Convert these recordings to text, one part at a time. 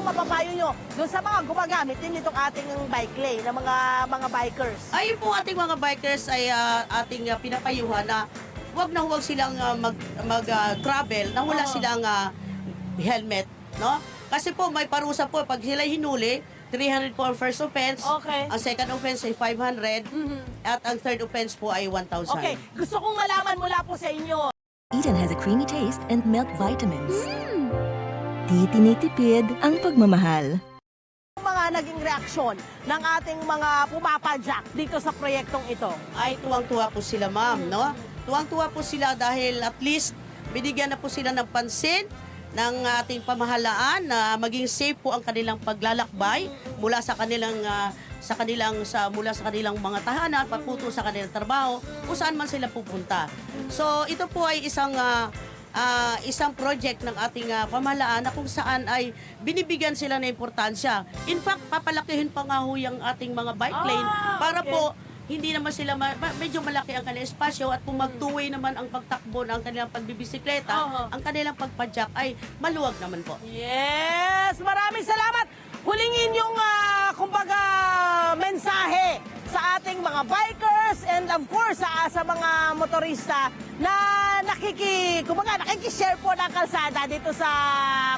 mapapayo nyo doon sa mga gumagamit din itong ating bike lane ng mga bikers? Ayun po ating mga bikers ay ating pinapayuhan na huwag silang mag-travel na wala silang helmet, no? Kasi po may parusa po pag sila hinuli, 300 po ang first offense, Okay. ang second offense ay 500, at ang third offense po ay 1,000. Okay, gusto kong malaman mula po sa inyo. Eden has a creamy taste and milk vitamins. Di tinitipid ang pagmamahal. Mga naging reaksyon ng ating mga pumapadyak dito sa proyektong ito? Ay tuwang-tuwa po sila, ma'am, no? Tuwang-tuwa po sila dahil at least binigyan na po sila ng pansin ng ating pamahalaan na maging safe po ang kanilang paglalakbay mula sa kanilang mga tahanan papunta sa kanilang trabaho kung saan man sila pupunta. So ito po ay isang project ng ating pamahalaan na kung saan ay binibigyan sila ng importansya. In fact, papalakihin pa nga ho yung ating mga bike lane para okay. po hindi naman sila medyo malaki ang kanilang espasyo at kung mag-two-way naman ang pagtakbo ng kanilang pagbibisikleta, ang kanilang pagpadyak ay maluwag naman po. Yes! Maraming salamat! Hulingin yung, kumbaga, mensahe sa ating mga bikers and of course sa mga motorista na nakikishare po ng kalsada dito sa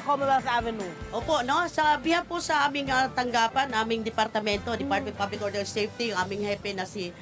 Commonwealth Avenue. Opo, no? Sa bihan po sa aming tanggapan, aming departamento, Department of Public Order and Safety, ang aming hepe na si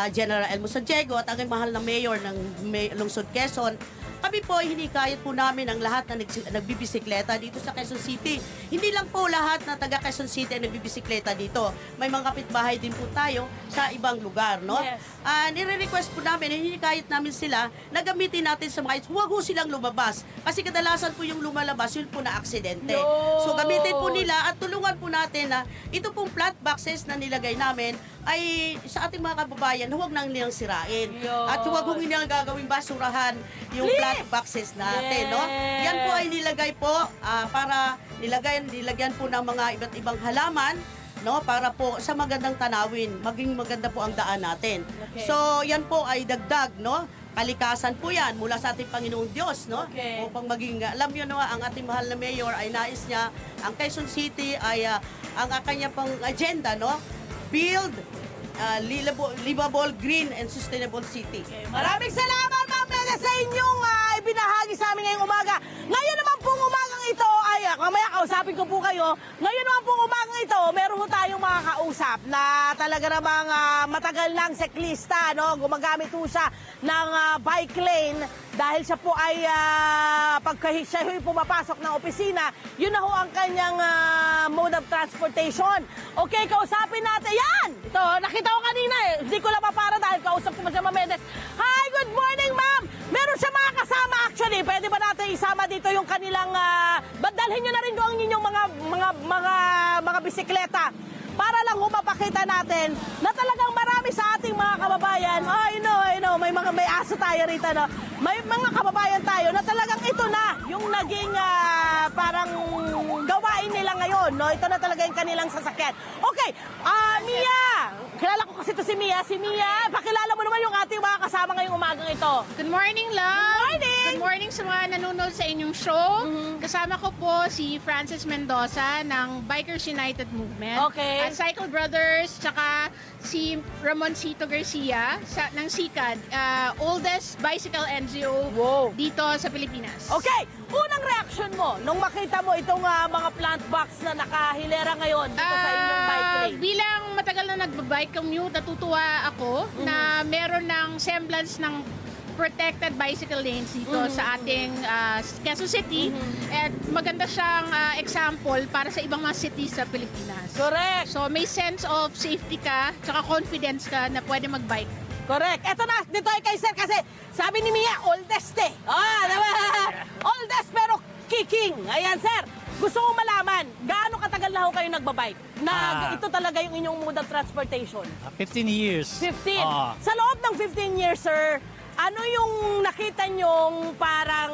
General Elmo Santiago at ang mahal na mayor ng Lungsod Quezon, kami po ay hinikayat po namin ang lahat na nagbibisikleta dito sa Quezon City. Hindi lang po lahat na taga Quezon City ay nagbibisikleta dito. May mga kapitbahay din po tayo sa ibang lugar, no? Yes. Nire-request po namin, hinikayat namin sila na gamitin natin sa mga huwag po silang lumabas. Kasi kadalasan po yung lumalabas, yun po na aksidente. Yo! So gamitin po nila at tulungan po natin na ito pong flat boxes na nilagay namin ay sa ating mga kababayan, huwag nang nilang sirain. Yun. At huwag kong nilang gagawing basurahan yung flat boxes natin, no? Yan po ay nilagay po para nilagyan po ng mga iba't ibang halaman, no? Para po sa magandang tanawin, maging maganda po ang daan natin. Okay. So, yan po ay dagdag, no? Kalikasan po yan mula sa ating Panginoong Diyos, no? Okay. Upang maging, alam nyo na ang ating mahal na mayor ay nais niya, ang Quezon City ay ang kanya pang agenda, no? Build livable, green, and sustainable city. Okay. Maraming salamat, Ma'am Mela, sa inyong ibinahagi sa amin ngayong umaga. Ngayon naman pong umagang ito, ay mamaya kausapin ko po kayo, ngayon naman pong umagang ito, meron po tayong mga kausap na talaga namang matagal ng siklista, no? Gumagamit po siya ng bike lane dahil siya po ay pagka siya pumapasok ng opisina, yun na ho ang kanyang mode of transportation. Okay, kausapin natin yan! Ito, nakita ko kanina eh. Hindi ko lang mapara dahil kausap ko si Ma'am Mendes. Hi, good morning, ma'am! Meron siya mga kasama actually. Pwede ba natin isama dito yung kanilang... dalhin nyo na rin doon ang inyong mga bisikleta para lang humapakita natin na talagang marami sa ating mga kababayan. Oh, I know, may aso tayo rito, no? May mga kababayan tayo na talagang ito na yung naging parang gawain nila ngayon, no? Ito na talaga yung kanilang sasakyan. Okay, Mia! Kilala ko kasi ito si Mia. Si Mia, pakilala mo naman yung ating mga kasama ngayong umagang ito. Good morning, love! Good morning! Good morning sa mga nanonood sa inyong show. Kasama ko po si Francis Mendoza ng Bikers United Movement. Okay. At Cycle Brothers, tsaka si Ramoncito Garcia ng SICAD, oldest bicycle NGO dito sa Pilipinas. Okay, unang reaction mo nung makita mo itong mga plant box na nakahilera ngayon dito sa inyong bike lane? Bilang matagal na nagbabike commute, natutuwa ako na meron ng semblance ng protected bicycle lanes dito sa ating Quezon City. At maganda siyang example para sa ibang mga cities sa Pilipinas. Correct. So may sense of safety ka, tsaka confidence ka na pwede mag-bike. Correct. Eto na, dito ay kay Sir kasi sabi ni Mia, oldest eh. Diba? Oldest pero kicking. Ayan, Sir. Gusto ko malaman, gaano katagal na ho kayo nagbabike? Na ito talaga yung inyong mode of transportation? 15 years. 15. Sa loob ng 15 years, Sir, ano yung nakita nyong parang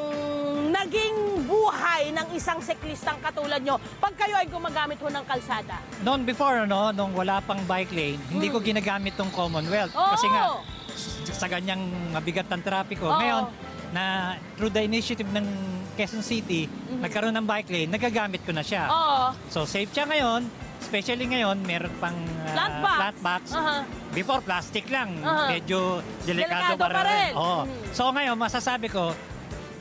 naging buhay ng isang siklistang katulad nyo pag kayo ay gumagamit ho ng kalsada? Noon before, nung wala pang bike lane, hindi ko ginagamit tong Commonwealth. Oo. Kasi nga, sa ganyang mabigat ng trapiko. Oo. Ngayon, na through the initiative ng Quezon City, nagkaroon ng bike lane, nagagamit ko na siya. Oo. So safe siya ngayon, especially ngayon, meron pang Plant box. plant box. Aha. Before, plastic lang. Aha. Medyo delikado Delikado pa rin. Oo. So ngayon, masasabi ko,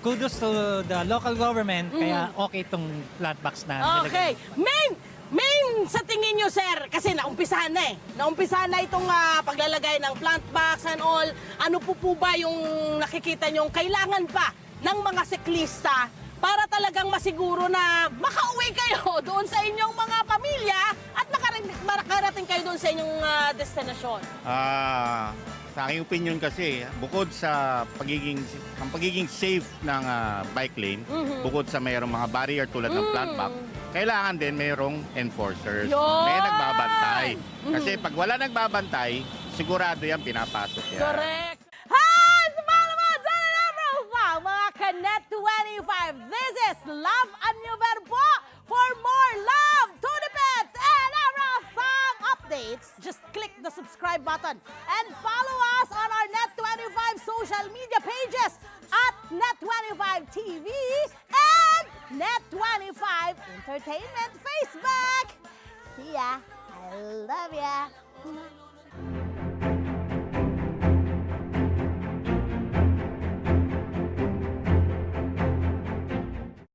kudos to the local government, kaya okay itong plant box na Okay. Main sa tingin nyo, sir, kasi naumpisahan na eh. Naumpisahan na itong paglalagay ng plant box and all. Ano po ba yung nakikita nyong kailangan pa ng mga siklista para talagang masiguro na makauwi kayo doon sa inyong mga pamilya at makarating kayo doon sa inyong destinasyon? Sa aking opinion kasi, bukod sa pagiging safe ng bike lane, bukod sa mayroong mga barrier tulad ng plant box, kailangan din mayroong enforcers. Yun! May nagbabantay. Kasi pag wala nagbabantay, sigurado yan pinapasok yan. Correct. Hi! Sa mga naman, dyan na profile, mga Kanet 25. This is Love and New Verbo. For more love to the pet and everything updates, just click the subscribe button and follow us on our Net25 social media pages at Net25 TV and Net25 Entertainment Facebook. See ya. I love ya.